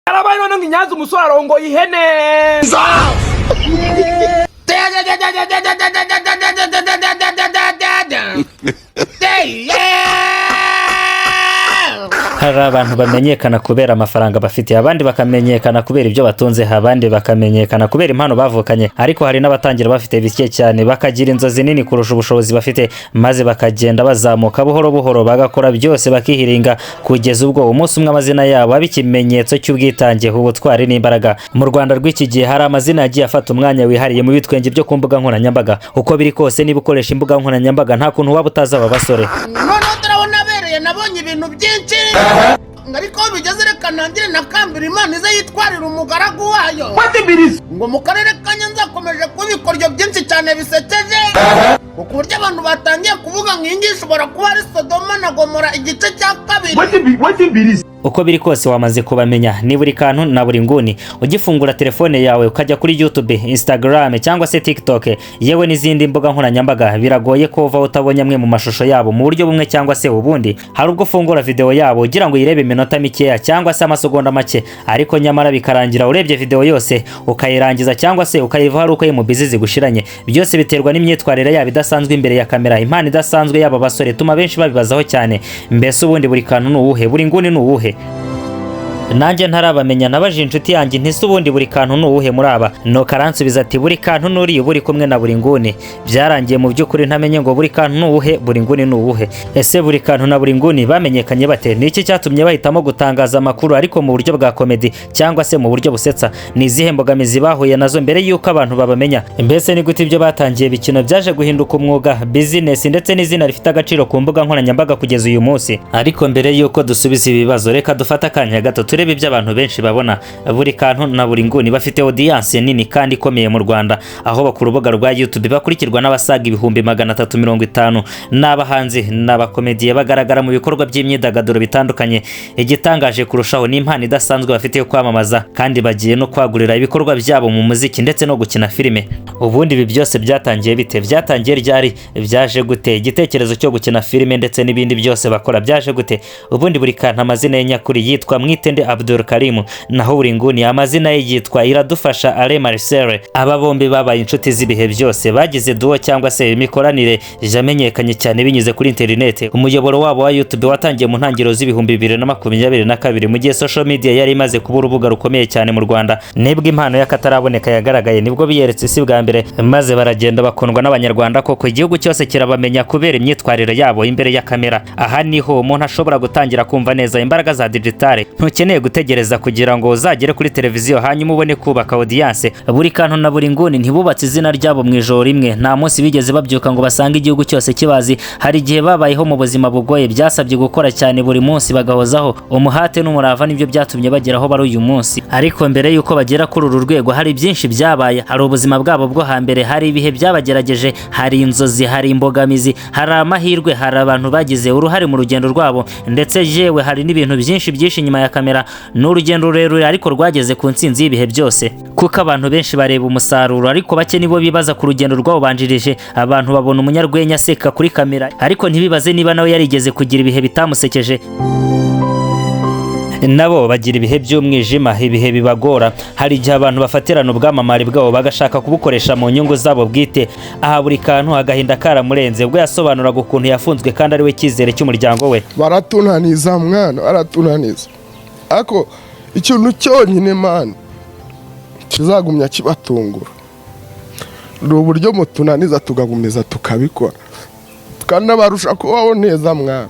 arabaye none nginyaza umusore arongo ihene hari abantu bamenyekana kubera amafaranga bafite, abandi bakamenyekana kubera ibyo batunze, abandi bakamenyekana kubera impano bavukanye, ariko hari n'abatangira bafite bike cyane bakagira inzozi nini kurusha ubushobozi bafite, maze bakagenda bazamuka buhoro buhoro bagakora byose bakihiringa kugeza ubwo umunsi umwe amazina yabo aba ikimenyetso cy'ubwitange, ubutwari n'imbaraga. Mu Rwanda rw'iki gihe hari amazina yagiye afata umwanya wihariye mu bitwenge byo ku mbuga nkoranyambaga. Uko biri kose niba ukoresha imbuga nkoranyambaga nta kuntu waba utazaba abasore. Nabonye ibintu byinshi ariko bigeze reka ntangire nakambira Imana ize yitwarira umugaragu wayo ngo mu karere ka Nyanza akomeje kubikoryo byinshi cyane bisekeje ku buryo abantu batangiye kuvuga nk'ingisho ushobora kuba ari Sodoma na Gomora igice cya kabiri. Uko biri kose wamaze kubamenya ni Burikantu na Buringuni. Ugifungura telefone yawe ukajya kuri YouTube, Instagram cyangwa se TikTok yewe n'izindi mbuga nkoranyambaga, biragoye ko uva utabonye amwe mu mashusho yabo mu buryo bumwe cyangwa se ubundi. Hari ubwo fungura video yabo ugira ngo uyirebe iminota mikeya cyangwa se amasegonda make, ariko nyamara bikarangira urebye video yose ukayirangiza cyangwa se ukayiva hari uko yimubizizi gushiranye. Byose biterwa n'imyitwarire yabo idasanzwe imbere ya kamera, impano idasanzwe y'aba basore tuma benshi babibazaho cyane. Mbese ubundi Burikantu n'uwuhe, Buringuni n'uwuhe? Nanjye ntarabamenya, nabaje inshuti yanjye ntise ubundi Burikantu n'uwuhe muri aba. No karansubiza ati Burikantu n'uriye buri kumwe na Buringuni. Byarangiye mu by'ukuri ntamenye ngo Burikantu n'uwuhe, Buringuni n'uwuhe. Ese Burikantu na Buringuni bamenyekanye bate? Niki cyatumye bahitamo gutangaza amakuru ariko mu buryo bwa comedy cyangwa se mu buryo busetsa? Ni izihe mbogamizi bahuye nazo mbere yuko abantu babamenya? Mbese ni gute ibyo batangiye bikino byaje guhinduka umwuga, business ndetse n'izina rifite agaciro ku mbuga nkoranyambaga kugeza uyu munsi? Ariko mbere yuko dusubiza ibibazo, reka dufata akanya gato turebe ibyo abantu benshi babona. Burikantu na Buringuni bafite audience nini kandi ikomeye mu Rwanda, aho bakuru urubuga rwa YouTube bakurikirwa n'abasaga ibihumbi 350 n'abahanzi n'abakomediye bagaragara mu bikorwa by'imyidagaduro bitandukanye. Igitangaje kurushaho ni impano idasanzwe bafite yo kwamamaza, kandi bagiye no kwagurira ibikorwa byabo mu muziki ndetse no gukina filime. Ubundi ibi byose byatangiye bite? Byatangiye ryari? Byaje gute? Igitekerezo cyo gukina filime ndetse n'ibindi byose bakora byaje gute? Ubundi Burikantu amazina ye nyakuri yitwa Mwitende Karimu, naho Buringuni amazina ye yitwa Iradufasha Ale Marcel. Aba bombi babaye inshuti z'ibihe byose, bagize duo cyangwa se imikoranire yamenyekanye cyane binyuze kuri internet. Umuyoboro wabo wa YouTube watangiye mu ntangiriro z'ibihumbi 2022 mu gihe social media yari imaze kuba urubuga rukomeye cyane mu Rwanda. Nibwo impano y'akataraboneka yagaragaye, nibwo biyeretse isi bwa mbere, maze baragenda bakundwa n'abanyarwanda koko igihugu cyose kirabamenya kubera imyitwarire yabo imbere ya kamera. Aha niho umuntu ashobora gutangira kumva neza imbaraga za digitale. Ntukeneye gutegereza kugira ngo uzagere kuri televiziyo hanyuma ubone kubaka audience. Burikantu na Buringuni ntibubatse izina ryabo mu ijoro rimwe, nta munsi bigeze babyuka ngo basange igihugu cyose kibazi. Hari igihe babayeho mu buzima bugoye, byasabye gukora cyane buri munsi bagahozaho umuhate n'umurava, nibyo byatumye bageraho bari uyu munsi. Ariko mbere yuko bagera kuri uru rwego hari byinshi byabaye. Hari ubuzima bwabo bwo hambere, hari ibihe byabagerageje, hari inzozi, hari imbogamizi, hari amahirwe, hari abantu bagize uruhare mu rugendo rwabo, ndetse yewe hari n'ibintu byinshi byinshi nyuma ya kamera. N'urugendo rurerure ariko rwageze ku ntsinzi y'ibihe byose, kuko abantu benshi bareba umusaruro ariko bake nibo bibaza ku rugendo rwabo banjirije. Abantu babona umunyarwenya aseka kuri kamera ariko ntibibaze niba nawe yarigeze kugira ibihe bitamusekeje. Nabo bagira ibihe by'umwijima, ibihe bibagora. Hari igihe abantu bafatirana ubwamamare bwabo bagashaka kubukoresha mu nyungu zabo bwite. Aha Burikantu agahinda karamurenze ubwo yasobanuraga ukuntu yafunzwe kandi ari we cyizere cy'umuryango we. Baratunaniza mwana, baratunaniza. Ako ikintu cyonyine man kizagumya kibatungura ni uburyo mutunaniza tugagumiza tukabikora kandi barusha kubaho neza mwana.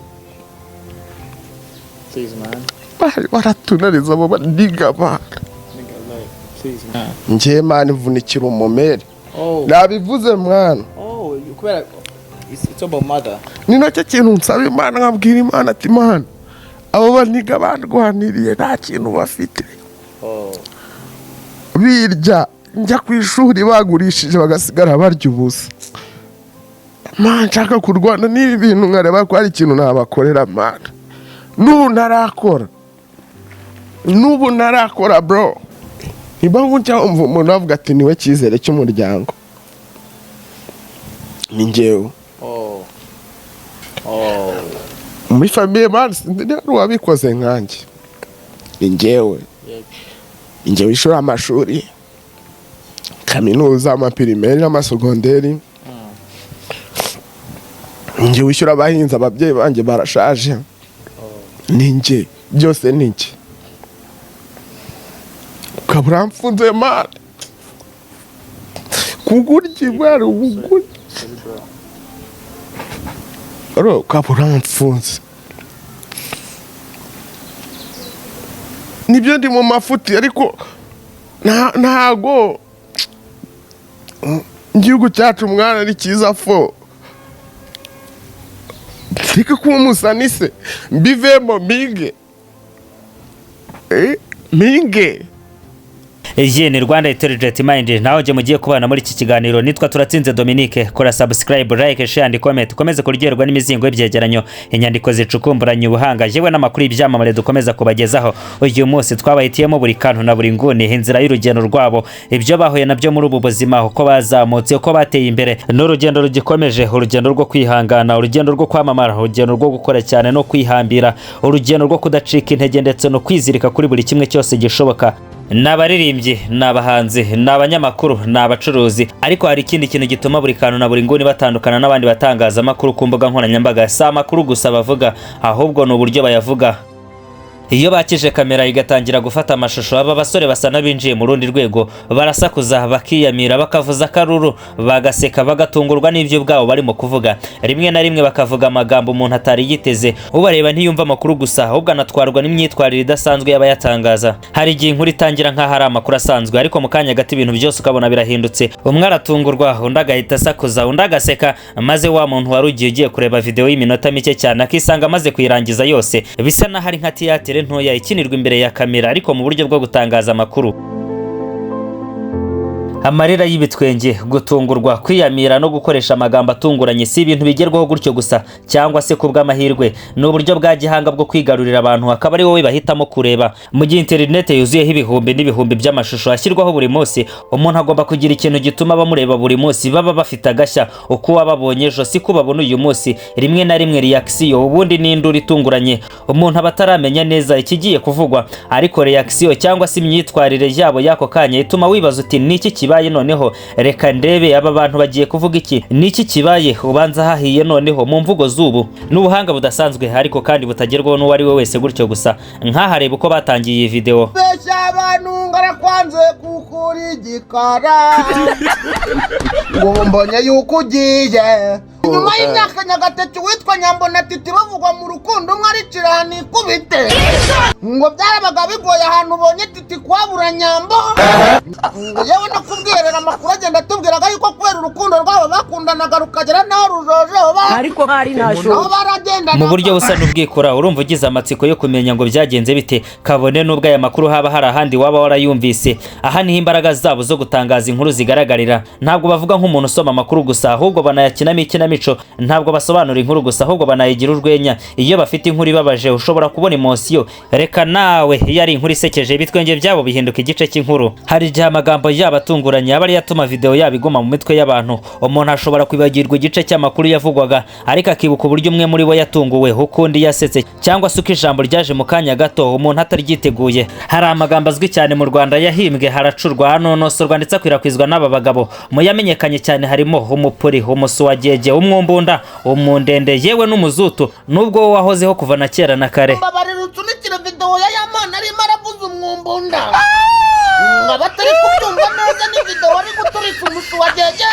Baratunaniza bo baniga bana njye mani mvunikira umumere nabivuze mwana. It's about mother. Ni nacyo kintu nsaba Imana, nkabwira Imana ati Imana abo baniga bandwaniriye nta kintu bafite. Birya njya ku ishuri bagurishije bagasigara barya ubusa. Man nshaka kurwana n'ibi bintu nkareba ko hari ikintu nabakorera man. Nubu narakora bro. Niba nkunja umuntu avuga ati niwe cyizere cy'umuryango. Ni njyewe. Muri famille man ndi wabikoze nkanjye. Ni njyewe. njye wishura amashuri kaminuza amapirimeri n'amasogonderi njye wishyura abahinzi ababyeyi banjye barashaje ninjye byose ninjye ukabura mfunze mani kugurya ibara ubugurya ukabura mfunze nibyo ndi mu mafuti ariko ntago igihugu cyacu mwana ari cyiza fo reka kuba umusanise mbivemo minge Iyi ni Rwanda Intelligent Mind, naho je mugiye kubana muri iki kiganiro. Nitwa Turatsinze Dominique. Kora subscribe, like, share and comment. Komeze kuryoherwa n'imizingo y'ibyegeranyo, inyandiko zicukumburanye ubuhanga, yewe n'amakuru y'ibyamamare dukomeza kubagezaho. Uyu munsi twabahitiyemo Burikantu na Buringuni, inzira y'urugendo rwabo, ibyo bahuye nabyo muri ubu buzima, uko bazamutse, uko bateye imbere. N'urugendo rugikomeje, urugendo rwo kwihangana, urugendo rwo kwamamara, urugendo rwo gukora cyane no kwihambira, urugendo rwo kudacika intege ndetse no kwizirika kuri buri kimwe cyose gishoboka. N'abaririmbyi, n'abahanzi, n'abanyamakuru, n'abacuruzi, ariko hari ikindi kintu gituma Burikantu na Buringuni batandukana n'abandi batangaza amakuru ku mbuga nkoranyambaga. Si amakuru gusa bavuga, ahubwo ni uburyo bayavuga. Iyo bakije kamera igatangira gufata amashusho, aba basore basa n'abinjiye mu rundi rwego, barasakuza, bakiyamira, bakavuza karuru, bagaseka, bagatungurwa n'ibyo bwabo barimo kuvuga. Rimwe na rimwe bakavuga amagambo umuntu atari yiteze, ubareba ntiyumva amakuru gusa, ahubwo anatwarwa n'imyitwarire idasanzwe y'abayatangaza. Hari igihe inkuru itangira nk'aho ari amakuru asanzwe, ariko mu kanya gato ibintu byose ukabona birahindutse. Umwe aratungurwa, undi agahita asakuza, undi agaseka, maze wa muntu wari ugiye kureba video y'iminota mike cyane akisanga amaze kuyirangiza yose. Bisa naho ari nka théâtre ntoya ikinirwa imbere ya kamera, ariko mu buryo bwo gutangaza amakuru. Amarira y'ibitwenge, gutungurwa, kwiyamira no gukoresha amagambo atunguranye si ibintu bigerwaho gutyo gusa cyangwa se kubw'amahirwe. Ni uburyo bwa gihanga bwo kwigarurira abantu, akaba ari wowe bahitamo kureba. Mu gihe internet yuzuyeho ibihumbi n'ibihumbi by'amashusho ashyirwaho buri munsi, umuntu agomba kugira ikintu gituma bamureba buri munsi baba bafite agashya. Uko wababonye ejo si ko babona uyu munsi. Rimwe na rimwe reaction, ubundi ni induru itunguranye, umuntu abataramenya neza ikigiye kuvugwa, ariko reaction cyangwa se imyitwarire yabo yako kanya ituma wibaza uti niki kibaye noneho, reka ndebe aba bantu bagiye kuvuga iki, niki kibaye, ubanza hahiye noneho mu mvugo z'ubu. N'ubuhanga budasanzwe, ariko kandi butagerwaho n'uwari we wese gutyo gusa. Nkahareba uko batangiye iyi video. Besha abantu ngarakwanze kukuri gikara ngo mbonye yuko ugiye nyuma y'imyaka Nyagatatu witwa Nyambona Titi bavugwa mu rukundo mwari cirani kubite ngo byarabaga bigoye ahantu ubonye Titi kwabura Nyambo ngo yewe no kubwirera amakuru agenda tubwiraga yuko kubera urukundo rwabo bakundanaga rukagera naho rujojoba, ariko hari nasho baragenda mu buryo busa n'ubwikora. Urumva ugize amatsiko yo kumenya ngo byagenze bite, kabone n'ubwo aya makuru haba hari ahandi waba warayumvise. Aha niho imbaraga zabo zo gutangaza inkuru zigaragarira. Ntabwo bavuga nk'umuntu usoma amakuru gusa, ahubwo banayakinamo ikinamico. Ntabwo basobanura inkuru gusa, ahubwo banayigira urwenya. Iyo bafite inkuru ibabaje ushobora kubona emotion, reka nawe iyo ari inkuru isekeje ibitwenge byabo bihinduka igice cy'inkuru. Hari igihe amagambo yabo atunguranye aba ari yatuma video yabo iguma mu mitwe y'abantu. Umuntu ashobora kwibagirwa igice cy'amakuru yavugwaga, ariko akibuka uburyo umwe muri bo yatunguwe, ukundi yasetse, cyangwa se uko ijambo ryaje mu kanya gato umuntu ataryiteguye. Hari amagambo azwi cyane mu Rwanda yahimbwe, haracurwa, hanonosorwa ndetse akwirakwizwa n'aba bagabo. Mu yamenyekanye cyane harimo umupuri, umusuwagege, umwumbunda, umundende, yewe n'umuzutu, nubwo wahozeho kuva na kera na kare. Babarira utunikira video ya Yamana arimo aravuza umwumbunda ngabatari kubyumva neza ni video wari guturitsa umusuwagege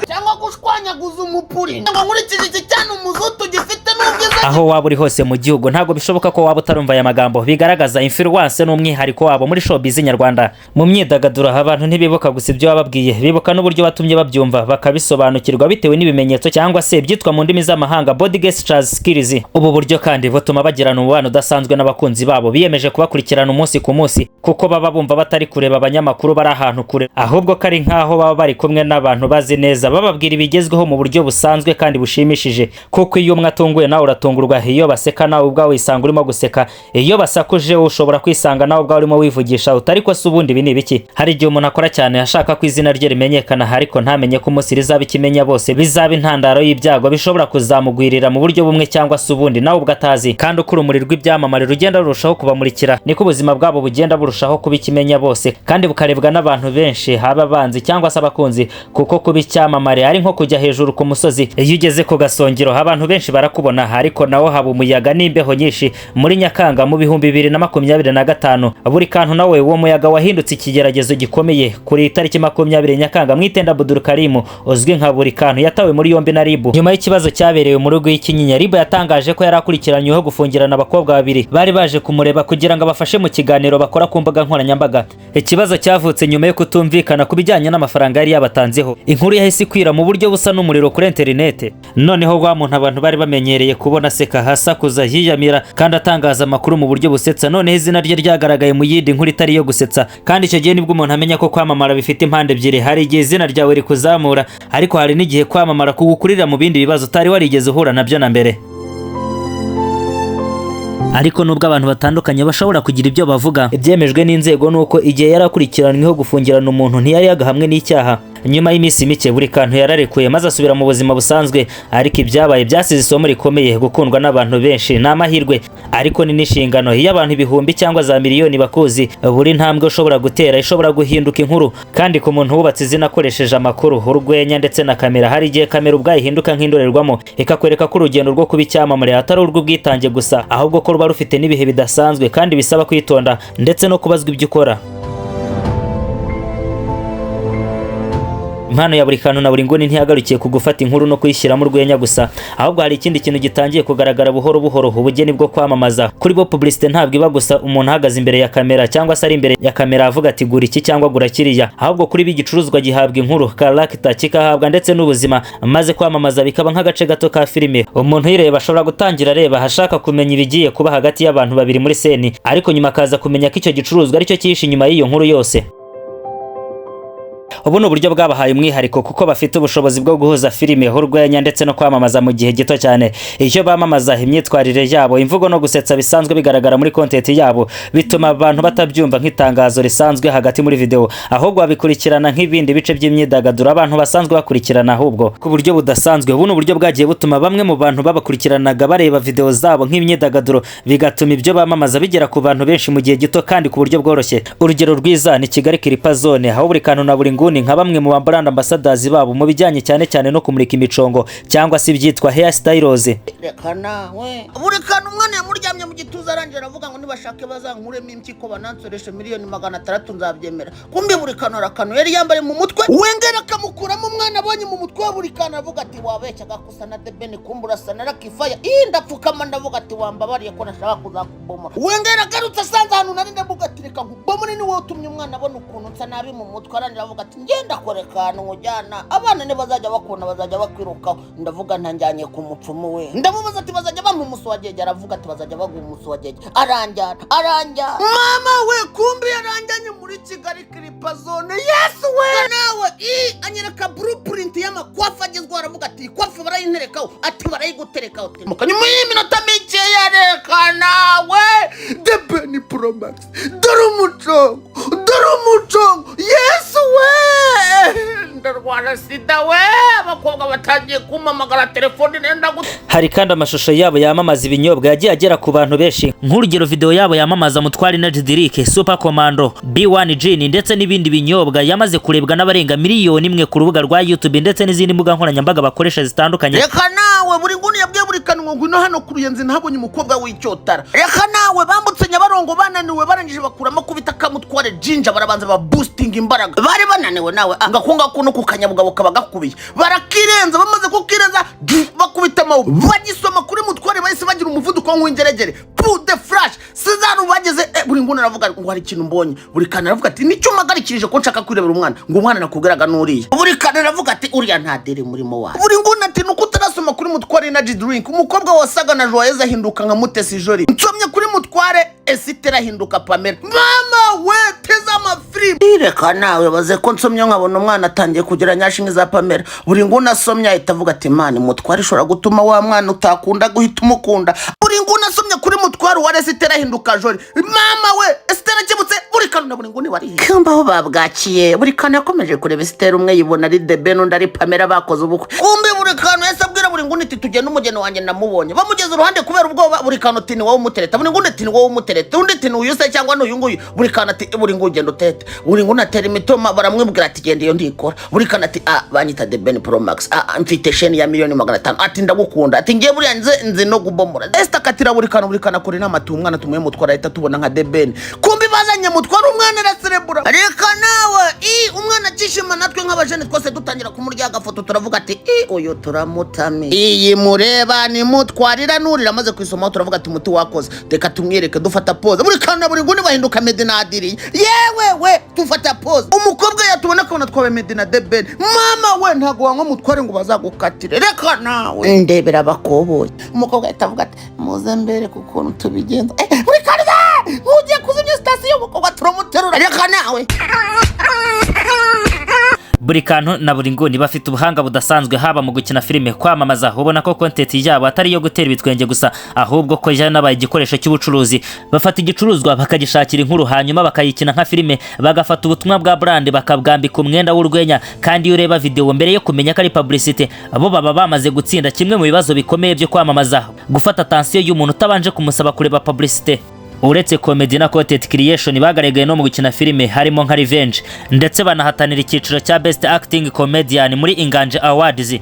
cyangwa gushwanyaguza umupuri ngo nkurikije iki cyane umuzutu gifite n'ubwiza. Aho waba uri hose mu gihugu ntabwo bishoboka ko waba utarumva aya magambo, bigaragaza influence n'umwihariko wabo muri showbiz nyarwanda. Mu myidagaduro abantu ntibibuka gusa ibyo bababwiye, bibuka n'uburyo batumye babyumva, bakabisobanukirwa bitewe n'ibimenyetso cyangwa se byitwa mu ndimi z'amahanga body gestures skills. Ubu buryo kandi butuma bagirana umubano udasanzwe n'abakunzi babo biyemeje kubakurikirana umunsi ku munsi, kuko baba bumva batari kureba abanyamakuru bari ahantu kure, ahubwo kari nkaho baba bari kumwe n'abantu bazi neza, bababwira ibigezweho mu buryo busanzwe kandi bushimishije. Kuko iyo umwe atunguwe nawe uratungurwa, iyo baseka nawe ubwawe wisanga urimo guseka, iyo basakuje ushobora kwisanga nawe ubwawe urimo wivugisha utari ko se ubundi ibi ni ibiki. Hari igihe umuntu akora cyane ashaka ko izina rye rimenyekana ariko ntamenye ko umunsi rizaba ikimenya bose bizaba intandaro y'ibyago bishobora kuzamugwirira mu buryo bumwe cyangwa se ubundi nawe ubwatazi. Kandi uko urumuri rw'ibyamamare rugenda rurushaho kubamurikira niko ubuzima bwabo bugenda burushaho kuba ikimenya bose kandi bukarebwa n'abantu benshi, haba abanzi cyangwa se abakunzi, kuko kuba icyamamare ari nko kujya hejuru ku musozi. Iyo ugeze ku gasongero abantu benshi barakubona, ariko nawo haba umuyaga n'imbeho nyinshi. Muri Nyakanga mu 2025 Burikantu nawe uwo muyaga wahindutse ikigeragezo gikomeye. Kuri itariki 20 Nyakanga mwitenda Budurukarimu uzwi nka Burikantu yatawe muri yombi na RIB nyuma y'ikibazo cyabereye mu rugo y'Ikinyinya. RIB yatangaje ko yarakurikiranyweho gufungirana abakobwa babiri bari baje kumureba kugira ngo abafashe mu kiganiro bakora ku mbuga nkoranyambaga. Ikibazo cyavutse nyuma yo kutumvikana kubijyanye n'amafaranga yari yabatanzeho. Inkuru yahise ikwira mu buryo busa n'umuriro kuri internet. Noneho wa muntu abantu bari bamenyereye kubona seka hasakuza yiyamira kandi atangaza amakuru mu buryo busetsa, noneho izina rye ryagaragaye mu yindi nkuru itari yo gusetsa. Kandi icyo gihe nibwo umuntu amenya ko kwamamara bifite impande ebyiri. Hari igihe izina ryawe rikuzamura, ariko hari n'igihe kwamamara kugukurira mu bindi bibazo utari warigeze uhura nabyo na mbere. Ariko nubwo abantu batandukanye bashobora kugira ibyo bavuga, ibyemejwe n'inzego nuko igihe yarakurikiranyweho gufungirana umuntu ntiyari yagahamwe n'icyaha. Nyuma y'iminsi mike Burikantu yararekuye maze asubira mu buzima busanzwe, ariko ibyabaye byasize isomo rikomeye. Gukundwa n'abantu benshi ni amahirwe, ariko ni n'inshingano. Iyo abantu ibihumbi cyangwa za miliyoni bakuzi, buri ntambwe ushobora gutera ishobora guhinduka inkuru. Kandi ku muntu wubatse izina akoresheje amakuru, urwenya ndetse na kamera, hari igihe kamera ubwayo ihinduka nk'indorerwamo ikakwereka ko urugendo rwo kuba icyamamare atari urw'ubwitange gusa, ahubwo ko ruba rufite n'ibihe bidasanzwe kandi bisaba kwitonda ndetse no kubazwa ibyo ukora. Impano ya Burikantu na Buringuni ntiyagarukiye kugufata inkuru no kuyishyira mu rwenya gusa, ahubwo hari ikindi kintu gitangiye kugaragara buhoro buhoro, ubugeni bwo kwamamaza. Kuri bo publicité ntabwo iba gusa umuntu ahagaze imbere ya kamera cyangwa se ari imbere ya kamera avuga ati gura iki cyangwa gura kiriya, ahubwo kuri b'igicuruzwa gihabwa inkuru, character kikahabwa ndetse n'ubuzima, maze kwamamaza bikaba nk'agace gato ka filime. Umuntu yireba ashobora gutangira areba hashaka kumenya ibigiye kuba hagati y'abantu babiri muri seni, ariko nyuma akaza kumenya ko icyo gicuruzwa aricyo cyihishe inyuma y'iyo nkuru yose. Ubu ni uburyo bwabahaye umwihariko kuko bafite ubushobozi bwo guhuza filime, urwenya ndetse no kwamamaza mu gihe gito cyane. Icyo bamamaza, imyitwarire yabo, imvugo no gusetsa bisanzwe bigaragara muri content yabo, bituma abantu batabyumva nk'itangazo risanzwe hagati muri video, ahubwo babikurikirana nk'ibindi bice by'imyidagaduro abantu basanzwe bakurikirana ahubwo ku buryo budasanzwe. Ubu ni uburyo bwagiye butuma bamwe mu bantu babakurikiranaga bareba video zabo nk'imyidagaduro, bigatuma ibyo bamamaza bigera ku bantu benshi mu gihe gito kandi ku buryo bworoshye. Urugero rwiza ni Kigali Kilipa Zone, aho Burikantu na Buringuni nka bamwe mu brand ambassadors babo mu bijyanye cyane no kumurika imicongo cyangwa se ibyitwa hair styles. Rekana we Burikantu umwana yamuryamye mu gituza arangije aravuga ngo nibashake bazankuremo impyiko banansoreshe miliyoni 600 nzabyemera. Kumbe Burikantu arakano yari yambare mu mutwe, wengera kamukuramo umwana abonye mu mutwe wa Burikantu avuga ati wabeshya gakusa na debeni kumbura sanara kifaya ndapfukama ndavuga ati wambabariye ko nashaka kuzakubomora. Wengera garutse asanze hano nari ndabugatireka nkubomore ni wowe utumye umwana abona ukuntu nsa nabi mu mutwe, arangije avuga ati ngenda korekana nkujyana abana ne bazajya bakunda bazajya bakwirukaho. Ndavuga ntanjyanye ku mupfumu we, ndamubaza ati bazajya bampa umusuwageje, aravuga ati bazajya baguha umusuwageje. Aranjyana mama we, kumbi yaranjyanye muri Kigali Kilipa Zone. Yesu we nawe anyereka blueprint y'amakwafa agezweho, aravuga ati kwafa barayinterekaho, ati barayiguterekaho mukanyuma y'iminota mike yarekana we debeni promax dore umucongo Yesu we ndarwara sida we, abakobwa batangiye kumamagara telefone nenda gute. Hari kandi amashusho yabo yamamaza ibinyobwa yagiye agera ku bantu benshi, nk'urugero video yabo yamamaza Mutwari Energy Drink, Super Commando, B1 Gin ndetse n'ibindi binyobwa yamaze kurebwa n'abarenga miliyoni 1 ku rubuga rwa YouTube ndetse n'izindi mbuga nkoranyambaga bakoresha zitandukanye. Reka nawe Buringuni yabwiye Burikantu ngo ino hano ku Ruyenzi ntabonye umukobwa w'icyotara. Reka nawe bambutse Nyabarongo bananiwe barangije bakuramo kubita Kamutware Jinja, barabanza ba boosting imbaraga. Bari bananiwe nawe ngakunga kuno ku Kanyabugabo kabagakubiye, barakirenza bamaze kukirenza bakubita mawu bagisoma kuri Mutware bahise bagira umuvuduko nk'ingeregere put the flash Cesar bageze. Buringuni aravuga ngo hari ikintu mbonye. Burikantu aravuga ati nicyo magarikirije ko nshaka kwirebera umwana, ngo umwana nakugeraga n'uriya. Burikantu aravuga ati uriya ntadere murimo wawe. Buringuni ati nuko utarasoma kuri Mutware Energy Drink, umukobwa wasaga na Joyeza ahinduka nka Mutesi Jolly, nsomye kuri Mutware Esitera ahinduka Pamela. Mama we teza amafri reka nawe baze ko nsomye nkabona umwana atangiye kugira nyashinga za Pamela buri nguni asomye ahita avuga ati mani mutware ishobora gutuma wa mwana utakunda guhita umukunda buri nguni asomye kuri mutware wa Esitera hinduka jori mama we Esitera kibutse Burikantu na Buringuni wari kumbaho babwakiye Burikantu yakomeje kureba Esitera umwe yibona ari The Ben undi ari Pamela bakoze ubukwe kumbe Burikantu yasabwira Buringuni ati tugende umugeni wanjye namubonye bamugeze uruhande kubera ubwoba Burikantu ati ni wowe umutereta Buringuni ati ni wowe umutereta undi ati ni uyu se cyangwa n'uyu nguyu Burikantu ati Buringuni ugenda utete Buringuni atera imitoma baramwibwira ati genda iyo ndikora Burikantu ati banyita The Ben Pro Max mfite sheni ya $500,000 ati ndagukunda ati ngiye buriya nzi no gubomora Esther katira Burikantu akora inama ati umwana tumuye mutwara ahita tubona nka The Ben kumbi bazanye mutwara umwana araserebura reka nawe umwana akishima natwe nk'abajene twose dutangira kumurya agafoto turavuga ati uyu turamutame iyi mureba ni mutwarira nurira amaze kwisoma turavuga ati muti wakoze reka tumwireke dufata pose Burikantu na Buringuni bahinduka Medinadiri yewe we dufata pose umukobwa yatubona ko twabe Medina The Ben mama we ntago wanywa mutware ngo bazagukatire reka nawe ndebera abakoboye umukobwa yatavuga ati muze mbere kuko tubigenza Burikantu ugiye kuzimya station umukobwa turamuterura reka nawe Burikantu na Buringuni bafite ubuhanga budasanzwe haba mu gukina filime kwamamaza ubona ko content yabo atari yo gutera ibitwenge gusa ahubwo ko jana nabaye igikoresho cy'ubucuruzi bafata igicuruzwa bakagishakira inkuru hanyuma bakayikina nka filime bagafata ubutumwa bwa brand bakabwambika umwenda w'urwenya kandi iyo ureba video mbere yo kumenya ko ari publicity abo baba bamaze gutsinda kimwe mu bibazo bikomeye byo kwamamaza gufata attention y'umuntu utabanje kumusaba kureba publicity uretse comedy na content creation bagaragaye no mu gukina filime harimo nka Revenge ndetse banahatanira icyiciro cya Best Acting Comedian muri Inganje Awards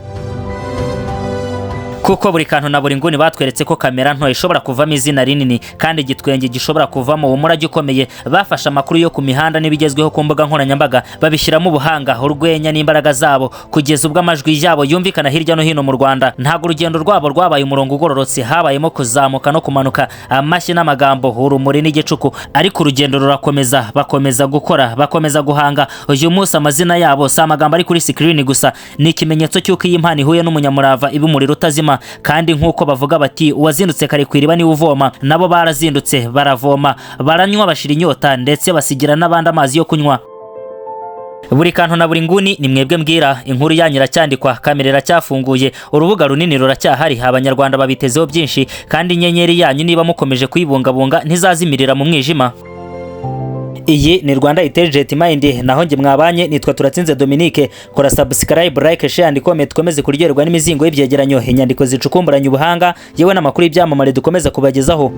kuko Burikantu na Buringuni batweretse ko kamera nto ishobora kuvamo izina rinini kandi igitwenge gishobora kuvamo umurage ukomeye bafasha amakuru yo ku mihanda n'ibigezweho ku mbuga nkoranyambaga babishyiramo ubuhanga urwenya n'imbaraga zabo kugeza ubwo amajwi yabo yumvikana hirya no hino mu Rwanda ntago urugendo rwabo rwabaye umurongo ugororotse habayemo kuzamuka no kumanuka amashyi n'amagambo urumuri n'igicuku ariko urugendo rurakomeza bakomeza gukora bakomeza guhanga uyu munsi amazina yabo si amagambo ari kuri screen gusa ni ikimenyetso cy'uko iyi mpano ihuye n'umunyamurava iba umuriro utazima kandi nkuko bavuga bati uwazindutse kare kwiriba ni uvoma nabo barazindutse baravoma baranywa bashira inyota ndetse basigira n'abandi amazi yo kunywa Burikantu na Buringuni ni mwebwe mbwira inkuru yanyu iracyandikwa kamera iracyafunguye urubuga runini ruracyahari abanyarwanda babitezeho byinshi kandi inyenyeri yanyu niba mukomeje kuyibungabunga ntizazimirira mu mwijima iyi ni Rwanda Intelligent Mind naho nge mwabanye nitwa Turatsinze Dominique kora subscribe like share and comment tukomeze kuryoherwa n'imizingo y'ibyegeranyo inyandiko zicukumburanye ubuhanga yewe n'amakuru y'ibyamamare dukomeza kubagezaho